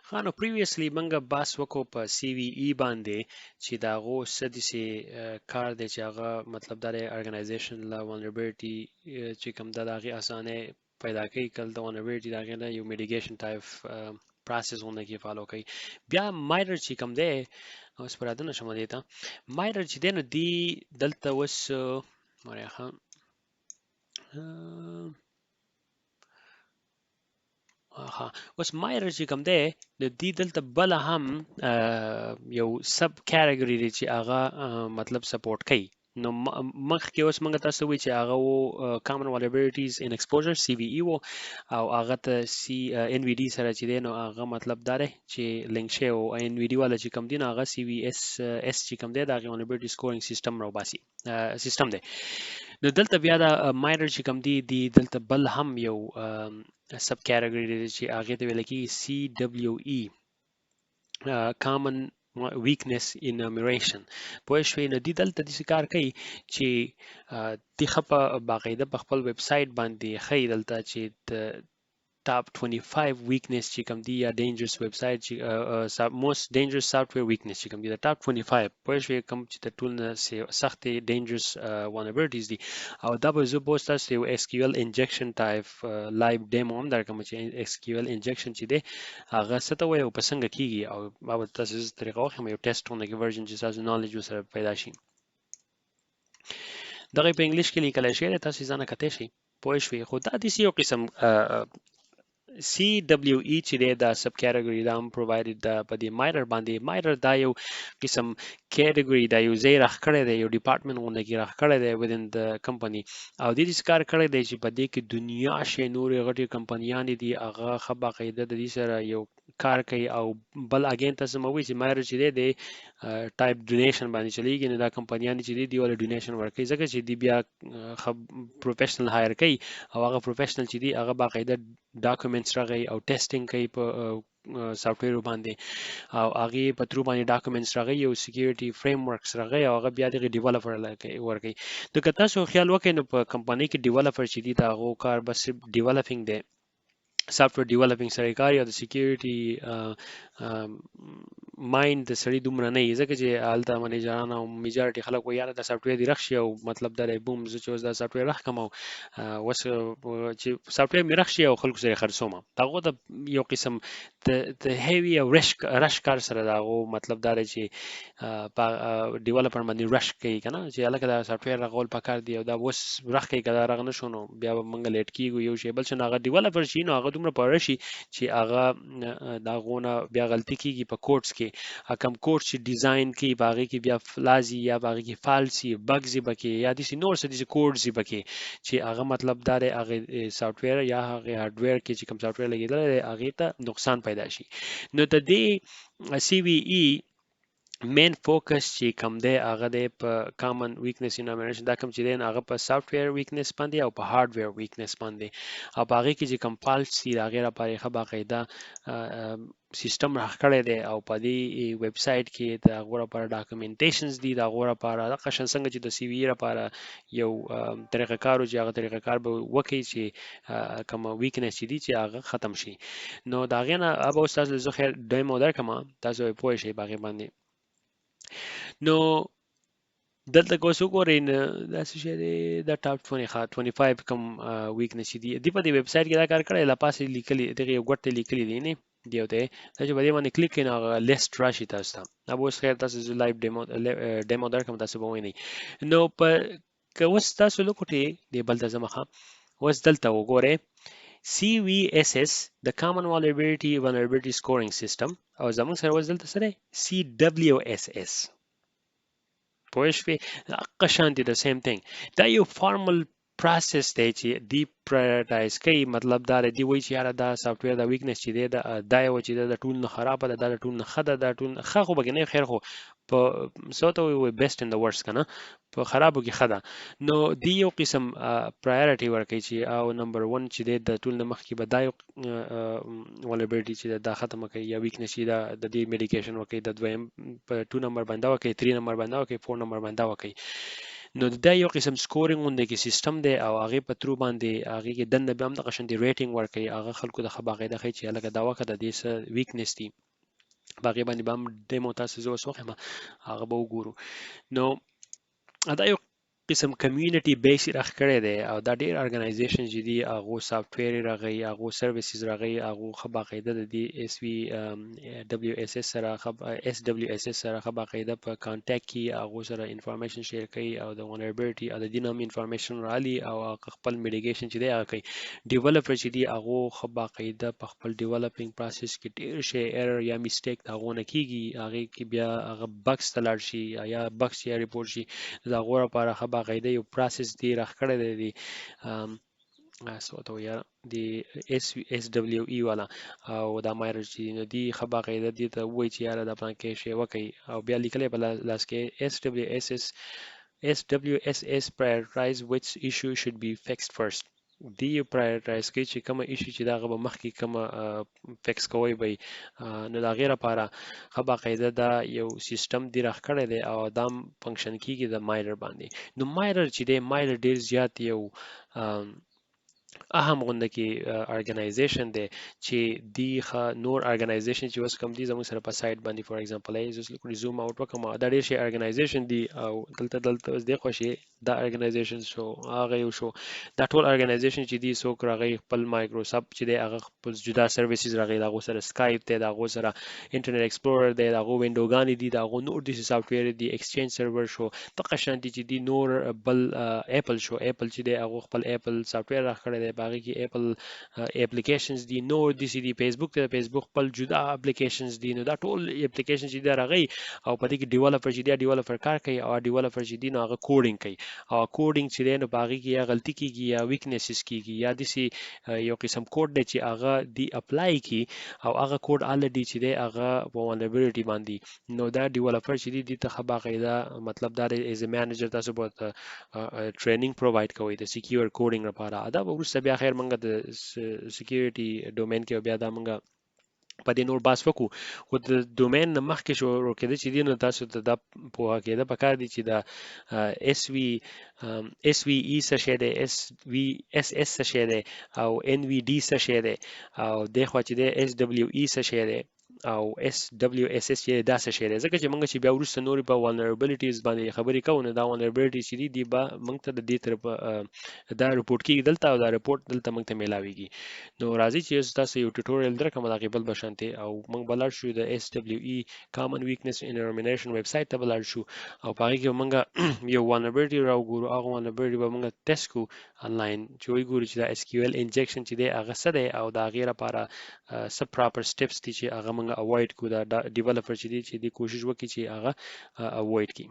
خانو پریویسلی منګه باس وکړو په سی وی ای باندې چې دا غو سدي سي کار دی چې هغه مطلب دا ارګنایزیشن لا vulnerability چې کوم دا هغه اسانه پیدا کوي کله د vulnerability دا غنه یو میډیګیشن ټایپ پروسس ونه کې فالو کوي بیا مایډر چې کوم دی اوس پر اذن شمه دیتا مایډر چې دی نو دی دلته وس مریخ اوس مایره چې کوم دی د دې دلته بل هم یو سب کیټګوري دی چې هغه مطلب سپورټ کوي نو مخکې اوس موږ تاسو وی چې هغه وو common vulnerabilities in exposure CVE وو او هغه ته سی ان وی ډي سره چې دی نو هغه مطلب دا دی چې لینک شي او ان وی ډي والا چې کوم دی نو هغه CWSS چې کوم دی دا vulnerability scoring system راو باسي سیستم دی نو دلته بیا دا مایډر چې کوم دی دلته بل هم یو سب کیټګوري دی چې هغه ته ویل کی CWE Common Weakness Enumeration پوه شوې نو دی دلته د کار کوي چې د خپه باقاعده په خپل ویب سټ باندې خې دلته چې top 25 weakness چې کوم دی یا dangerous website چې most dangerous software weakness چې کوم دی د top 25 پوه شوې کوم چې د ټول نه سخت dangerous vulnerabilities دي او دا به زه بوست تاسو یو SQL injection type live demo هم درکوم چې SQL injection چې دی هغه څه ته وایي او په څنګه کیږي او ما به تاسو طریقه واخلم یو ټیسټ ونه کې ورژن چې تاسو نالج سره پیدا شي دغه په انګلیش کې لیکل شوی تاسو ځان کته شي پوه شوې خو دا د یو قسم CWE چې دا سب کیټګوري دا هم پرووایډډ دا په دې مایډر باندې مایډر دا یو قسم کیټګوري دا یو ځای راخ کړی دی یو ډپارټمنټ غونډه کې راخ کړی دی within the company او د دې کار کړی دی چې په دې کې دنیا شې نور غټي کمپنیان دي هغه خبره قاعده د دې سره یو کار کوي او بل اگین تاسو مو وی چې مایډر چې دی ټایپ ډونیشن باندې چلیږي نو دا کمپنیان چې دی ول ډونیشن ورکوي ځکه چې دی بیا پروفیشنل هایر کوي او هغه پروفیشنل چې دی هغه باقاعده ډاکومېنټس راغی او ټیسټینګ کوي په سافټویر باندې او هغه په ترو باندې ډاکومېنټس راغی او سکیورټي فریم ورکس راغی او هغه بیا د ډیولپر ورکوي نو که تاسو خیال وکړئ نو په کمپنۍ کې ډیولپر چې دی دا هغه کار بس ډیولپینګ دی سافټویر ډیولپینګ سره کار یا د سکیورټي مایند د سړی دومره نه ځکه چې حالت منیجران او میجارټي خلک وایي دا سافټویر دی رخصي او مطلب دا بوم زه چې دا سافټویر رخ کوم او وس چې سافټویر می رخصي او خلکو سره خرڅوم داغه د یو قسم د هیوی او رش کار سره داغه مطلب دا چې ډیولپر باندې رش کوي کنه چې الګ دا سافټویر غول پکار دی او دا وس رخ کوي کدا رغنه شونو بیا منګ لیټ کیږي یو شی بل څنګه هغه ډیولپر شي نو هغه دومره پاره شي چې هغه دا غونه بیا غلطي کیږي په کوډز کې کم کوډ چې ډیزاین کې باغی کې بیا فلازي یا باغی کې فالسي بګزي بکې یا د نور څه دي کوډز بکې چې هغه مطلب دا هغه سافټویر یا هغه هارډویر کې چې کوم سافټویر لګیدل هغه ته نقصان پیدا شي نو د دې CVE مین فوکس چې کوم دی هغه د په کامن ویکنس انومریشن دا کوم چې دی هغه په سافټویر ویکنس باندې او په هارډویر ویکنس باندې او هغه کې چې کمپالس دي هغه لپاره خبره قاعده سیستم راخړی دی او په دې ویب سټ کې د غوړه پر ډاکومېنټیشنز دي د غوړه پر د قشن څنګه چې د سی وی لپاره یو طریقه کارو چې هغه طریقه کار به وکړي چې کوم ویکنس دي چې هغه ختم شي نو دا غنه اب استاد زه خیر ډیمو درکما تاسو پوه شئ باغې باندې نو دلته کوڅو ګورئ دا څه شی دی د ټاپ 25 کوم ویکنس دي دی په دې ویب سټ کې دا کار کړی لا پاسې لیکلي دغه یو ګټه لیکلي دی نه دیو ته چې په دې باندې کلیک کړئ نو لیست راشي تاسو ته اب اوس خیر تاسو لایو ډیمو درکوم تاسو به وینئ نو په کوس تاسو لوکټي دی بل د زمخه اوس دلته وګورئ CWSS د Common Vulnerability Scoring System او زموږ سره اوس دلته سره CWSS پوه شوې قشانتي د سیم ثینګ دا یو فارمل پروسس دی چې دی پرایورټایز کوي مطلب دا دی وایي چې یاره دا سافټویر دا ویکنس چې دی دا یو چې د ټول نه خراب ده دا ټول نه خده دا ټول ښه خو بګنه خیر خو په سوته وي بیسټ ان د ورست کنه په خرابو کې خده نو دی یو قسم پرایورټي ورکوي چې او نمبر 1 چې دی د ټول نه مخکې به دا یو ولبرټي چې دا ختمه کوي یا ویکنس چې دا د دې میډیکیشن ورکوي د دویم په 2 نمبر باندې ورکوي 3 نمبر باندې ورکوي 4 نمبر باندې ورکوي نو دا یو قسم سکورینګ غونډه کې سیستم دی او هغه په ترو باندې هغه کې دنه به هم د قشن دی ریټینګ ورکړي هغه خلکو د خباغې د خې چې لکه دا وخت د دې ویکنس دی باقي باندې به هم ډیمو تاسو زو وسوخه هغه به وګورو. نو دا یو قسم کمیونټي بیس راخ کړی دی او دا ډیر ارګنایزیشن چې دي هغه سافټویر راغی هغه سرویسز راغی هغه خبا قاعده د دي اس وی دبليو اس اس سره اس دبليو اس اس سره خبا قاعده په کانټیکټ کې هغه سره انفارمیشن شیر کوي او د vulnerability او د دینام انفارمیشن رالي او خپل میډیګیشن چې دی هغه کوي. ډیولپر چې دی هغه خبا قاعده په خپل ډیولپینګ پروسس کې ډیر شي ایرر یا میسټیک هغه نه کیږي هغه کې بیا هغه بګز تلل شي یا بګز یا ریپورت شي دا غوړه لپاره خبا قاعده یو پروسس دی راخ کړی دی سو ته یا دی اس دبليو ای والا او دا مایرر چې نو دی خبا قاعده دی ته وایي چې یاره د پلان کې شی وکي او بیا لیکلې بل لاس کې SWSS prioritize which issue should be fixed first. دی prioritize کوي چې کومه ایشو چې داغه به مخکې کومه فکس کوي به نو دا غیره لپاره خبا قاعده دا یو سیستم دی راخ کړی دی او دا فنکشن کیږي د مایلر باندې. نو مایلر چې دی مایلر ډیر زیات یو اهم غونډه کې ارګنایزیشن دی چې دی نور ارګنایزیشن چې اوس کوم دي زموږ سره په سایت باندې فور ایگزامپل ایز اوس لیکو زوم اوټ وکم دا ډیر شي ارګنایزیشن دی او دلته اوس دی خوشي دا ارګنایزیشن شو هغه یو شو دا ټول ارګنایزیشن چې دی سو راغی خپل مایکروسافټ چې دی هغه خپل جدا سرویسز راغی دا غو سره سکایپ دی دا غو سره انټرنیټ ایکسپلورر دی دا غو وینډوګانی دی دا غو نور دي سافټویر دی ایکسچینج سرور شو تقه شانتي چې دی نور بل اپل شو اپل چې دی هغه خپل اپل سافټویر راخ کړی دی باقي کې اپل اپلیکیشنز دی نور دي سي دی فیسبوک ته فیسبوک خپل جدا اپلیکیشنز دی نو دا ټول اپلیکیشن چې دی راغی او په دې کې ډیولپر چې دی ډیولپر کار کوي او ډیولپر چې دی نو هغه کوډینګ کوي او کوډینګ چې دی نو باقي کې یا غلطي کیږي یا ویکنیسز کیږي یا د سي یو قسم کوډ دی چې هغه دی اپلای کی او هغه کوډ الریډي چې دی هغه په vulnerability باندې نو دا ډیولپر چې دی ته خبا قاعده مطلب دا ایز ا مینیجر تاسو به ټریننګ پروواید کوي د سکیور کوډینګ لپاره دا ورسته بیا خیر منګه د سکیورټي ډومین کې بیا دا منګه په دې نور باس وکړو خو د ډومین مخکې شو کېده چې دی نو تاسو ته دا پوهه کېده پکار دي چې دا اس وی ای څه شی دی اس وی اس اس څه شی دی او ان وی ډي څه شی دی او د خو چې دی اس دبليو ای څه شی دی او CWSS چې دا څه شی دی ځکه چې موږ چې بیا ورسته نور په vulnerabilities باندې خبرې کوو نو دا vulnerabilities چې دی به موږ ته د دې طرف دا رپورټ کیږي دلته او دا رپورټ دلته موږ ته میلاويږي. نو راځي چې تاسو یو ټیوټوریال درکم دا قبل بشانته او موږ بلل شو د SWE Common Weakness Enumeration ویب سټ ته بلل شو او پاره کې موږ یو vulnerability راوګورو هغه vulnerability به موږ ټیسټ کو انلاین چې وی ګورو چې دا SQL injection چې دی هغه څه دی او دا غیره لپاره سب پراپر سټیپس دي چې هغه موږ اوایډ کو دا ډیولپر چې دی کوشش وکړي چې هغه اوایډ کړي.